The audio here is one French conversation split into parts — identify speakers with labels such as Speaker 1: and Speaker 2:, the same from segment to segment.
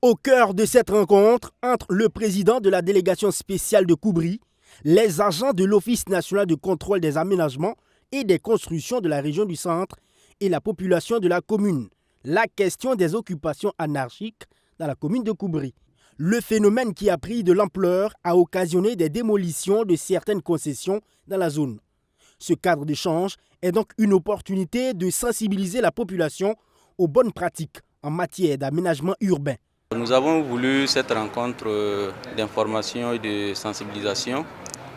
Speaker 1: Au cœur de cette rencontre entre le président de la délégation spéciale de Koubri, les agents de l'Office national de contrôle des aménagements et des constructions de la région du Centre et la population de la commune, la question des occupations anarchiques dans la commune de Koubri. Le phénomène qui a pris de l'ampleur a occasionné des démolitions de certaines concessions dans la zone. Ce cadre d'échange est donc une opportunité de sensibiliser la population aux bonnes pratiques en matière d'aménagement urbain.
Speaker 2: Nous avons voulu cette rencontre d'information et de sensibilisation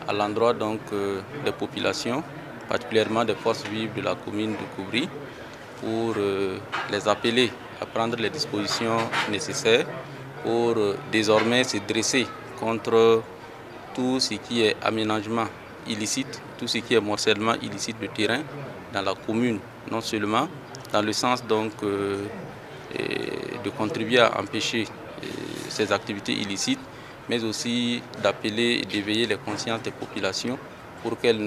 Speaker 2: à l'endroit des populations, particulièrement des forces vives de la commune de Koubri, pour les appeler à prendre les dispositions nécessaires pour désormais se dresser contre tout ce qui est aménagement illicite, tout ce qui est morcellement illicite de terrain dans la commune, non seulement dans le sens de contribuer à empêcher ces activités illicites, mais aussi d'appeler et d'éveiller les consciences des populations pour qu'elles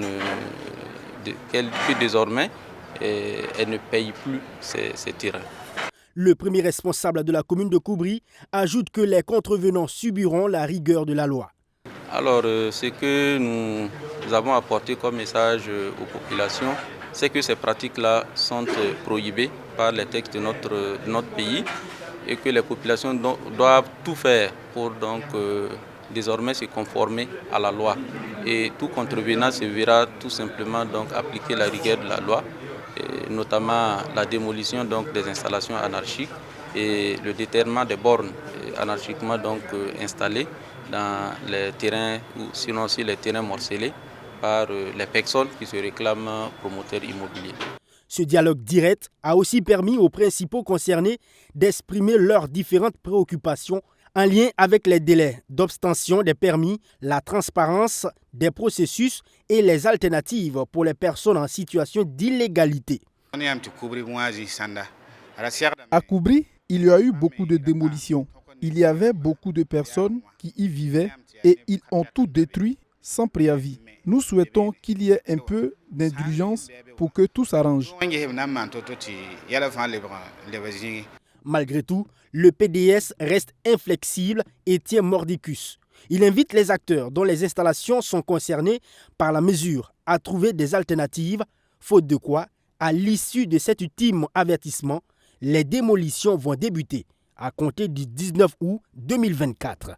Speaker 2: désormais elles ne payent plus ces terrains.
Speaker 1: Le premier responsable de la commune de Koubri ajoute que les contrevenants subiront la rigueur de la loi.
Speaker 2: Alors, ce que nous avons apporté comme message aux populations, c'est que ces pratiques-là sont prohibées par les textes de notre pays et que les populations doivent tout faire pour désormais se conformer à la loi. Et tout contrevenant se verra tout simplement appliquer la rigueur de la loi, notamment la démolition des installations anarchiques et le déterrement des bornes anarchiquement installées dans les terrains ou sinon aussi les terrains morcelés par les personnes qui se réclament promoteurs immobiliers.
Speaker 1: Ce dialogue direct a aussi permis aux principaux concernés d'exprimer leurs différentes préoccupations en lien avec les délais d'obtention des permis, la transparence des processus et les alternatives pour les personnes en situation d'illégalité.
Speaker 3: À Koubri, il y a eu beaucoup de démolitions. Il y avait beaucoup de personnes qui y vivaient et ils ont tout détruit sans préavis. Nous souhaitons qu'il y ait un peu d'indulgence pour que tout s'arrange.
Speaker 1: Malgré tout, le PDS reste inflexible et tient mordicus. Il invite les acteurs dont les installations sont concernées par la mesure à trouver des alternatives, faute de quoi, à l'issue de cet ultime avertissement, les démolitions vont débuter à compter du 19 août 2024.